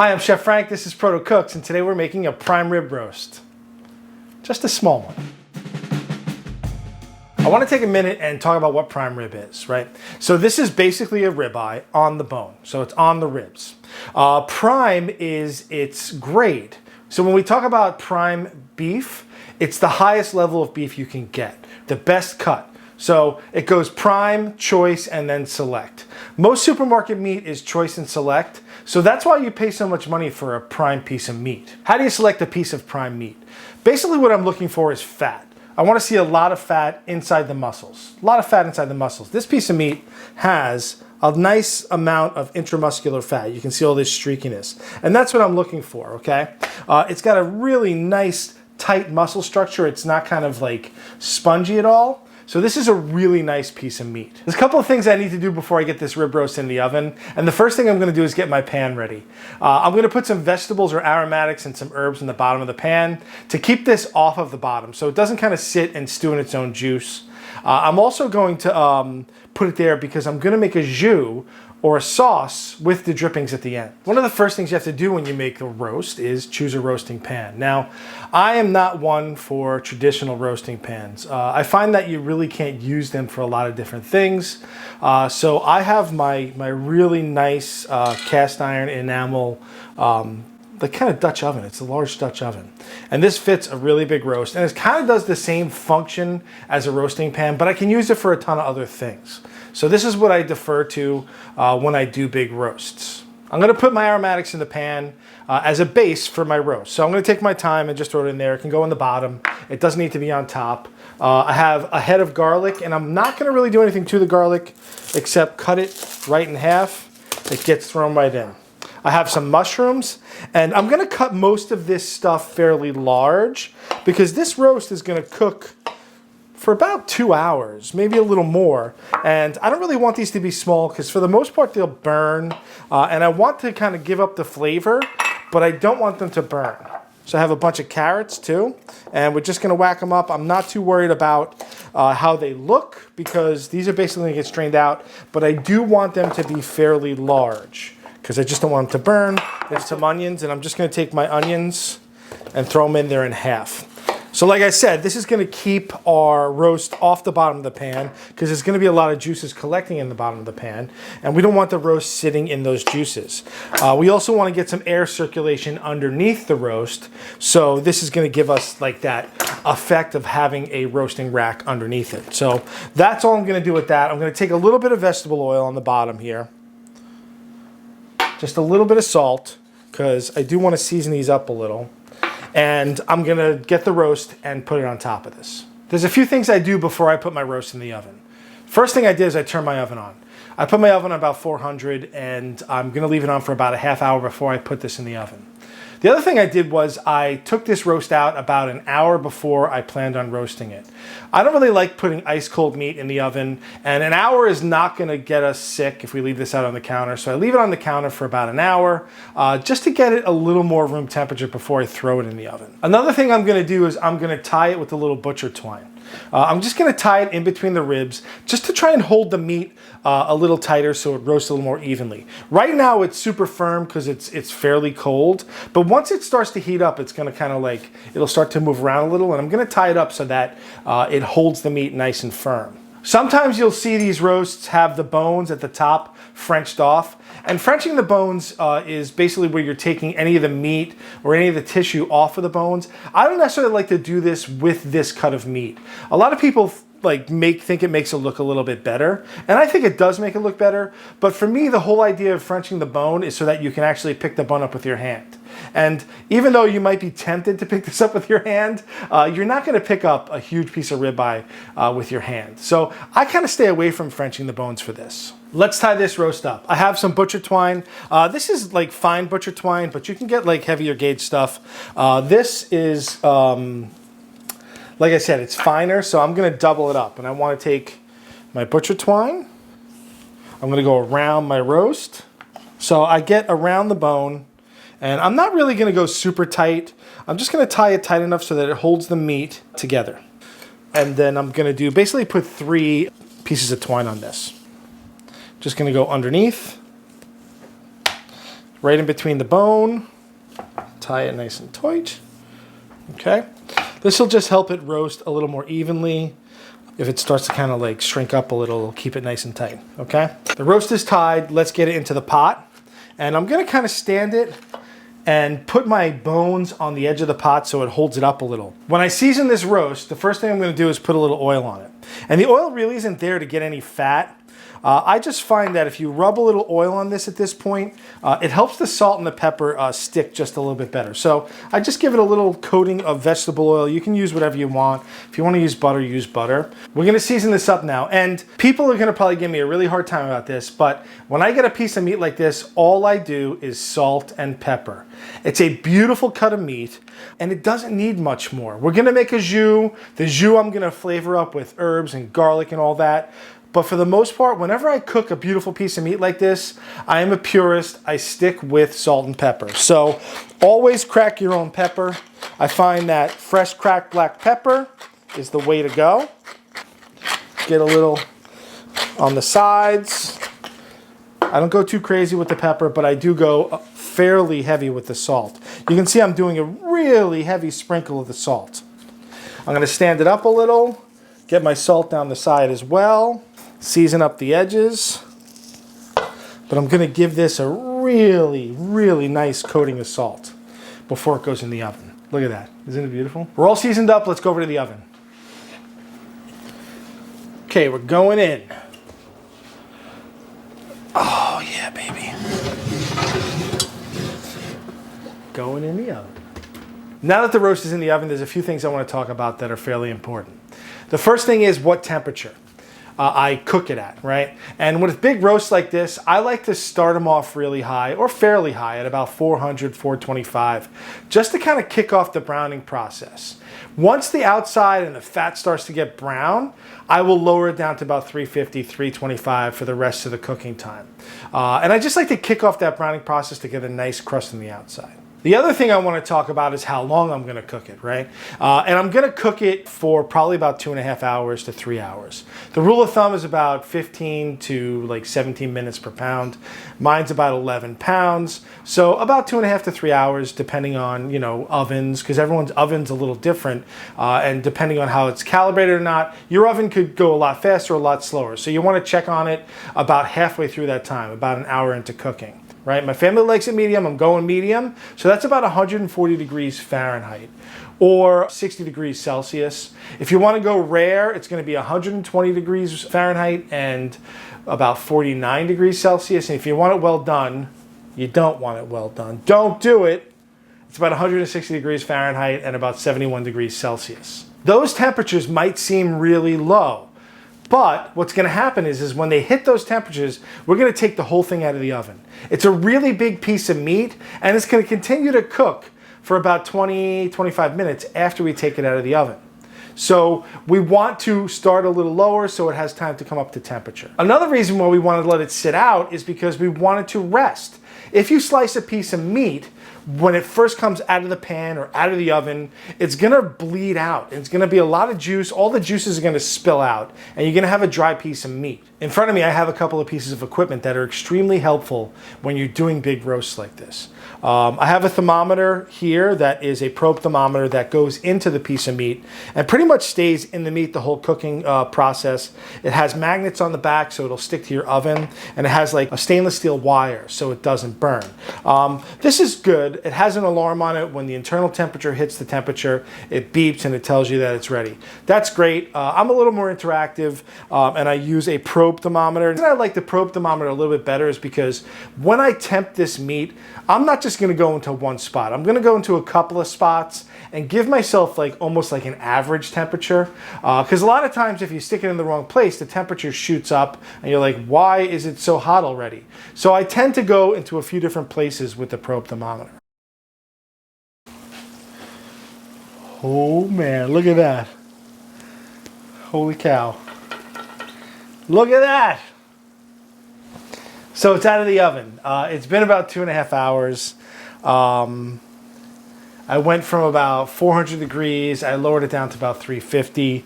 Hi, I'm Chef Frank, this is Protocooks, and today we're making a prime rib roast. Just a small one. I want to take a minute and talk about what prime rib is, right? So this is basically a ribeye on the bone, so it's on the ribs. Prime is its grade. So when we talk about prime beef, it's the highest level of beef you can get, the best cut. So it goes prime, choice, and then select. Most supermarket meat is choice and select, so that's why you pay so much money for a prime piece of meat. How do you select a piece of prime meat? Basically what I'm looking for is fat. I want to see a lot of fat inside the muscles. A lot of fat inside the muscles. This piece of meat has a nice amount of intramuscular fat. You can see all this streakiness. And that's what I'm looking for, okay? It's got a really nice, tight muscle structure. It's not kind of like spongy at all. So this is a really nice piece of meat. There's a couple of things I need to do before I get this rib roast in the oven. And the first thing I'm gonna do is get my pan ready. I'm gonna put some vegetables or aromatics and some herbs in the bottom of the pan to keep this off of the bottom so it doesn't kind of sit and stew in its own juice. I'm also going to put it there because I'm gonna make a jus or a sauce with the drippings at the end. One of the first things you have to do when you make a roast is choose a roasting pan. Now, I am not one for traditional roasting pans. I find that you really can't use them for a lot of different things. So I have my really nice cast iron enamel the kind of Dutch oven. It's a large Dutch oven. And this fits a really big roast. And it kind of does the same function as a roasting pan, but I can use it for a ton of other things. So this is what I defer to when I do big roasts. I'm gonna put my aromatics in the pan as a base for my roast. So I'm gonna take my time and just throw it in there. It can go in the bottom. It doesn't need to be on top. I have a head of garlic, and I'm not gonna really do anything to the garlic except cut it right in half. It gets thrown right in. I have some mushrooms, and I'm gonna cut most of this stuff fairly large because this roast is gonna cook for about 2 hours, maybe a little more. And I don't really want these to be small because for the most part they'll burn. And I want to kind of give up the flavor, but I don't want them to burn. So I have a bunch of carrots too, and we're just gonna whack them up. I'm not too worried about how they look because these are basically gonna get strained out, but I do want them to be fairly large because I just don't want them to burn. There's some onions, and I'm just gonna take my onions and throw them in there in half. So like I said, this is gonna keep our roast off the bottom of the pan because there's gonna be a lot of juices collecting in the bottom of the pan, and we don't want the roast sitting in those juices. We also wanna get some air circulation underneath the roast, so this is gonna give us like that effect of having a roasting rack underneath it. So that's all I'm gonna do with that. I'm gonna take a little bit of vegetable oil on the bottom here, just a little bit of salt, because I do wanna season these up a little. And I'm gonna get the roast and put it on top of this. There's a few things I do before I put my roast in the oven. First thing I did is I turn my oven on. I put my oven on about 400, and I'm gonna leave it on for about a half hour before I put this in the oven. The other thing I did was I took this roast out about an hour before I planned on roasting it. I don't really like putting ice cold meat in the oven, and an hour is not gonna get us sick if we leave this out on the counter. So I leave it on the counter for about an hour just to get it a little more room temperature before I throw it in the oven. Another thing I'm gonna do is I'm gonna tie it with a little butcher twine. I'm just gonna tie it in between the ribs just to try and hold the meat a little tighter so it roasts a little more evenly. Right now it's super firm because it's fairly cold, but once it starts to heat up, it's gonna kind of like, it'll start to move around a little, and I'm gonna tie it up so that it holds the meat nice and firm. Sometimes you'll see these roasts have the bones at the top Frenched off. And Frenching the bones is basically where you're taking any of the meat or any of the tissue off of the bones. I don't necessarily like to do this with this cut of meat. A lot of people think it makes it look a little bit better, and I think it does make it look better, but for me the whole idea of Frenching the bone is so that you can actually pick the bone up with your hand. And even though you might be tempted to pick this up with your hand, you're not going to pick up a huge piece of ribeye with your hand. So I kind of stay away from Frenching the bones for this. Let's tie this roast up. I have some butcher twine. This is like fine butcher twine, but you can get like heavier gauge stuff. This is like I said, it's finer, so I'm gonna double it up, and I wanna take my butcher twine. I'm gonna go around my roast. So I get around the bone, and I'm not really gonna go super tight. I'm just gonna tie it tight enough so that it holds the meat together. And then I'm gonna basically put 3 pieces of twine on this. Just gonna go underneath, right in between the bone. Tie it nice and tight. Okay. This will just help it roast a little more evenly. If it starts to kind of like shrink up a little, it'll keep it nice and tight. Okay. The roast is tied. Let's get it into the pot. And I'm going to kind of stand it and put my bones on the edge of the pot so it holds it up a little. When I season this roast, the first thing I'm going to do is put a little oil on it. And the oil really isn't there to get any fat. I just find that if you rub a little oil on this at this point, it helps the salt and the pepper stick just a little bit better. So I just give it a little coating of vegetable oil. You can use whatever you want. If you want to use butter. We're going to season this up now. And people are going to probably give me a really hard time about this, but when I get a piece of meat like this, all I do is salt and pepper. It's a beautiful cut of meat, and it doesn't need much more. We're going to make a jus. The jus I'm going to flavor up with herbs and garlic and all that. But for the most part, whenever I cook a beautiful piece of meat like this, I am a purist. I stick with salt and pepper. So always crack your own pepper. I find that fresh cracked black pepper is the way to go. Get a little on the sides. I don't go too crazy with the pepper, but I do go fairly heavy with the salt. You can see I'm doing a really heavy sprinkle of the salt. I'm going to stand it up a little, get my salt down the side as well. Season up the edges, but I'm going to give this a really, really nice coating of salt before it goes in the oven. Look at that. Isn't it beautiful? We're all seasoned up. Let's go over to the oven. Okay, we're going in. Oh, yeah, baby. Going in the oven. Now that the roast is in the oven, there's a few things I want to talk about that are fairly important. The first thing is what temperature I cook it at, right? And with big roasts like this, I like to start them off really high or fairly high at about 400, 425, just to kind of kick off the browning process. Once the outside and the fat starts to get brown, I will lower it down to about 350, 325 for the rest of the cooking time. And I just like to kick off that browning process to get a nice crust on the outside. The other thing I want to talk about is how long I'm going to cook it, right? And I'm going to cook it for probably about 2.5 hours to 3 hours. The rule of thumb is about 15 to like 17 minutes per pound. Mine's about 11 pounds. So about 2.5 to 3 hours, depending on, ovens, because everyone's oven's a little different. And depending on how it's calibrated or not, your oven could go a lot faster or a lot slower. So you want to check on it about halfway through that time, about an hour into cooking. Right? My family likes it medium. I'm going medium. So that's about 140 degrees Fahrenheit or 60 degrees Celsius. If you want to go rare, it's going to be 120 degrees Fahrenheit and about 49 degrees Celsius. And if you want it well done, you don't want it well done. Don't do it. It's about 160 degrees Fahrenheit and about 71 degrees Celsius. Those temperatures might seem really low. But what's going to happen is when they hit those temperatures, we're going to take the whole thing out of the oven. It's a really big piece of meat, and it's going to continue to cook for about 20, 25 minutes after we take it out of the oven. So we want to start a little lower so it has time to come up to temperature. Another reason why we wanted to let it sit out is because we want it to rest. If you slice a piece of meat, when it first comes out of the pan or out of the oven, it's going to bleed out. It's going to be a lot of juice. All the juices are going to spill out, and you're going to have a dry piece of meat. In front of me, I have a couple of pieces of equipment that are extremely helpful when you're doing big roasts like this. I have a thermometer here that is a probe thermometer that goes into the piece of meat and pretty much stays in the meat the whole cooking process. It has magnets on the back so it'll stick to your oven, and it has like a stainless steel wire so it doesn't burn. This is good. It has an alarm on it. When the internal temperature hits the temperature, it beeps and it tells you that it's ready. That's great. I'm a little more interactive, and I use a probe thermometer. And I like the probe thermometer a little bit better is because when I temp this meat, I'm not just going to go into one spot. I'm going to go into a couple of spots and give myself almost like an average temperature. Because a lot of times if you stick it in the wrong place, the temperature shoots up and you're like, why is it so hot already? So I tend to go into a few different places with the probe thermometer. Oh man, look at that. Holy cow. Look at that. So it's out of the oven. It's been about 2.5 hours. I went from about 400 degrees. I lowered it down to about 350.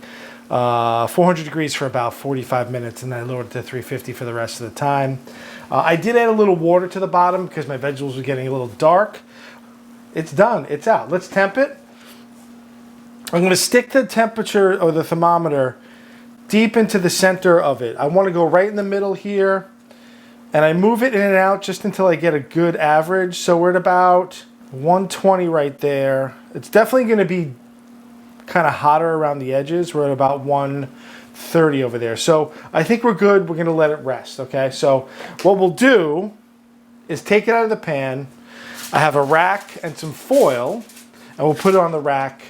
400 degrees for about 45 minutes, and I lowered it to 350 for the rest of the time. I did add a little water to the bottom because my vegetables were getting a little dark. It's done. It's out. Let's temp it. I'm going to stick the temperature or the thermometer deep into the center of it. I want to go right in the middle here, and I move it in and out just until I get a good average. So we're at about 120 right there. It's definitely going to be kind of hotter around the edges. We're at about 130 over there. So I think we're good. We're going to let it rest. Okay. So what we'll do is take it out of the pan. I have a rack and some foil, and we'll put it on the rack,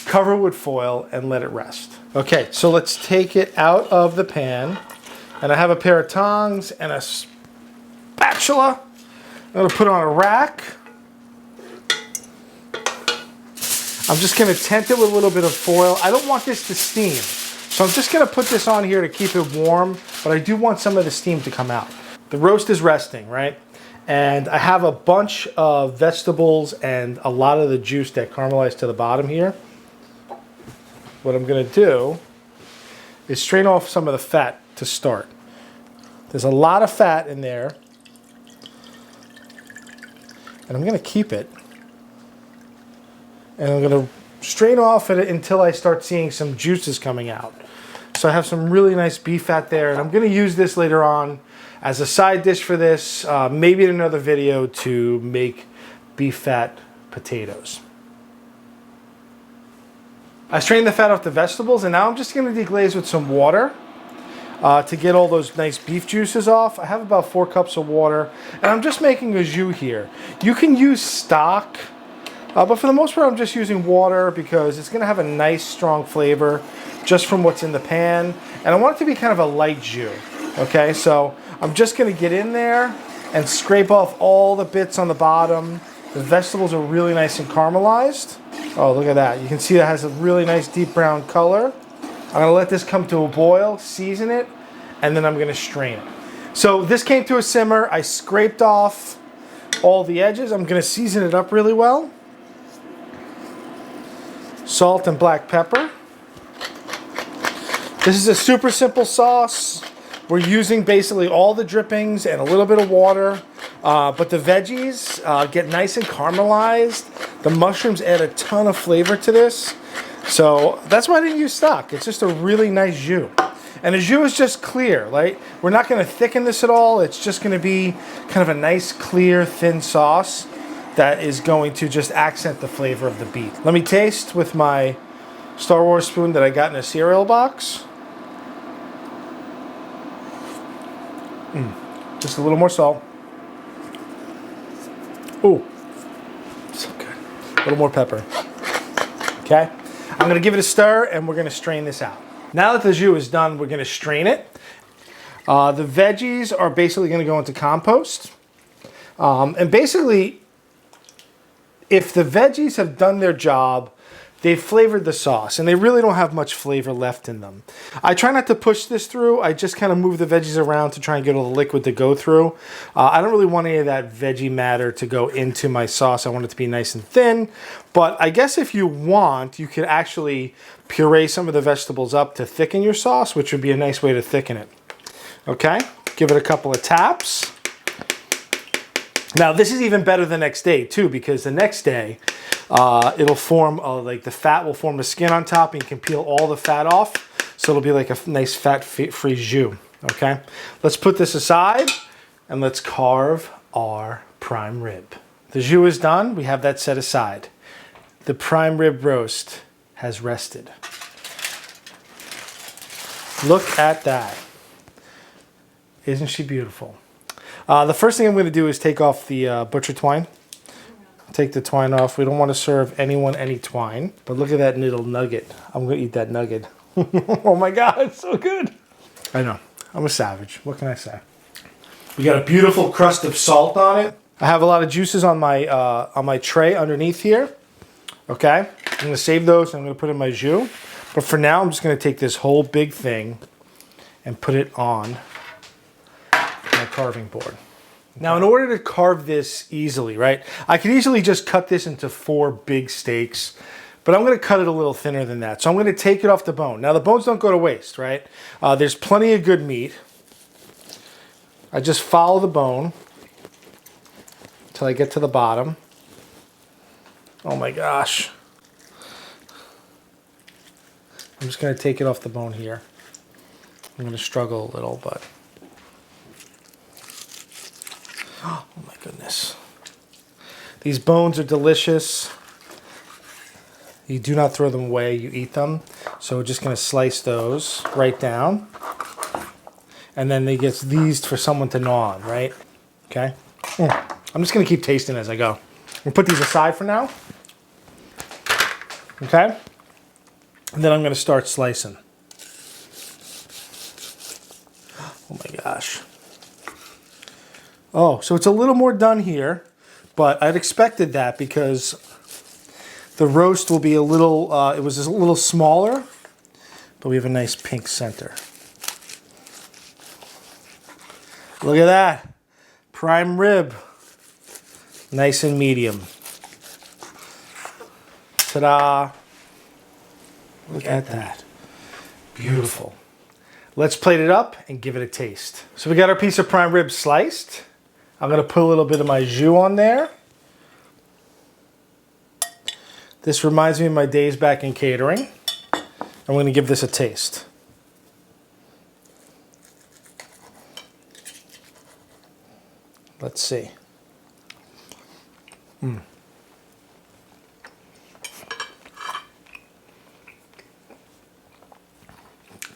cover it with foil, and let it rest. Okay. So let's take it out of the pan, and I have a pair of tongs and a spatula. I'm going to put it on a rack. I'm just going to tent it with a little bit of foil. I don't want this to steam, so I'm just going to put this on here to keep it warm, but I do want some of the steam to come out. The roast is resting, right? And I have a bunch of vegetables and a lot of the juice that caramelized to the bottom here. What I'm going to do is strain off some of the fat to start. There's a lot of fat in there, and I'm going to keep it. And I'm going to strain off it until I start seeing some juices coming out. So I have some really nice beef fat there, and I'm going to use this later on as a side dish for this, maybe in another video to make beef fat potatoes. I strained the fat off the vegetables, and now I'm just going to deglaze with some water to get all those nice beef juices off. I have about 4 cups of water, and I'm just making a jus here. You can use stock. But for the most part, I'm just using water because it's going to have a nice, strong flavor just from what's in the pan. And I want it to be kind of a light jus. Okay, so I'm just going to get in there and scrape off all the bits on the bottom. The vegetables are really nice and caramelized. Oh, look at that. You can see that has a really nice deep brown color. I'm going to let this come to a boil, season it, and then I'm going to strain it. So this came to a simmer. I scraped off all the edges. I'm going to season it up really well. Salt and black pepper. This is a super simple sauce. We're using basically all the drippings and a little bit of water, but the veggies get nice and caramelized. The mushrooms add a ton of flavor to this. So that's why I didn't use stock. It's just a really nice jus. And the jus is just clear, right? We're not going to thicken this at all. It's just going to be kind of a nice, clear, thin sauce that is going to just accent the flavor of the beef. Let me taste with my Star Wars spoon that I got in a cereal box. Just a little more salt. Ooh, so good. A little more pepper. Okay, I'm gonna give it a stir and we're gonna strain this out. Now that the jus is done, we're gonna strain it. The veggies are basically gonna go into compost. And basically, if the veggies have done their job, they've flavored the sauce, and they really don't have much flavor left in them. I try not to push this through. I just kind of move the veggies around to try and get all the liquid to go through. I don't really want any of that veggie matter to go into my sauce. I want it to be nice and thin. But I guess if you want, you could actually puree some of the vegetables up to thicken your sauce, which would be a nice way to thicken it. Okay, give it a couple of taps. Now, this is even better the next day, too, because the next day, it'll form, like the fat will form the skin on top, and you can peel all the fat off, so it'll be like a nice fat-free jus, okay? Let's put this aside, and let's carve our prime rib. The jus is done. We have that set aside. The prime rib roast has rested. Look at that. Isn't she beautiful? The first thing I'm going to do is take off the butcher twine. Take the twine off. We don't want to serve anyone any twine. But look at that little nugget. I'm going to eat that nugget. Oh my God, it's so good. I know. I'm a savage. What can I say? We got a beautiful crust of salt on it. I have a lot of juices on my tray underneath here. Okay. I'm going to save those. I'm going to put in my jus. But for now, I'm just going to take this whole big thing and put it on my carving board. Now, in order to carve this easily, right, I could easily just cut this into 4 big steaks, but I'm going to cut it a little thinner than that. So I'm going to take it off the bone. Now, the bones don't go to waste, right? There's plenty of good meat. I just follow the bone until I get to the bottom. Oh my gosh. I'm just going to take it off the bone here. I'm going to struggle a little, but... Oh my goodness. These bones are delicious. You do not throw them away, you eat them. So we're just going to slice those right down. And then they get these for someone to gnaw on, right? Okay. I'm just going to keep tasting as I go. I'm going to put these aside for now. Okay. And then I'm going to start slicing. Oh my gosh. Oh, so it's a little more done here, but I'd expected that because the roast will be a little, it was a little smaller, but we have a nice pink center. Look at that. Prime rib. Nice and medium. Ta-da. Look at that. Beautiful. Let's plate it up and give it a taste. So we got our piece of prime rib sliced. I'm going to put a little bit of my jus on there. This reminds me of my days back in catering. I'm going to give this a taste. Let's see.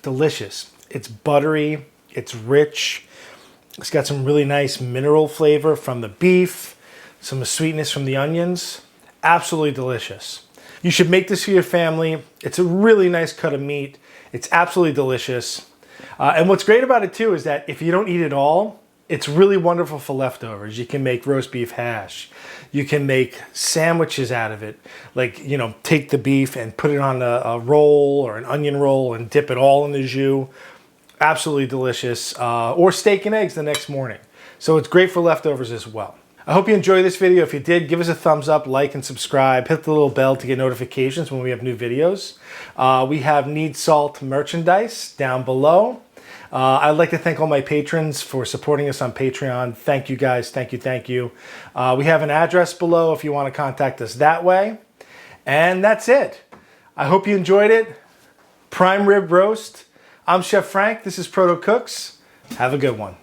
Delicious. It's buttery, it's rich, it's got some really nice mineral flavor from the beef, some sweetness from the onions. Absolutely delicious. You should make this for your family. It's a really nice cut of meat. It's absolutely delicious. And what's great about it too is that if you don't eat it all, it's really wonderful for leftovers. You can make roast beef hash. You can make sandwiches out of it. Like, you know, take the beef and put it on a roll or an onion roll and dip it all in the jus. Absolutely delicious. Or steak and eggs the next morning. So it's great for leftovers as well. I hope you enjoyed this video. If you did, give us a thumbs up, like, and subscribe. Hit the little bell to get notifications when we have new videos. We have Need Salt merchandise down below. I'd like to thank all my patrons for supporting us on Patreon. Thank you guys. Thank you. Thank you. We have an address below if you want to contact us that way. And that's it. I hope you enjoyed it. Prime rib roast. I'm Chef Frank. This is Proto Cooks. Have a good one.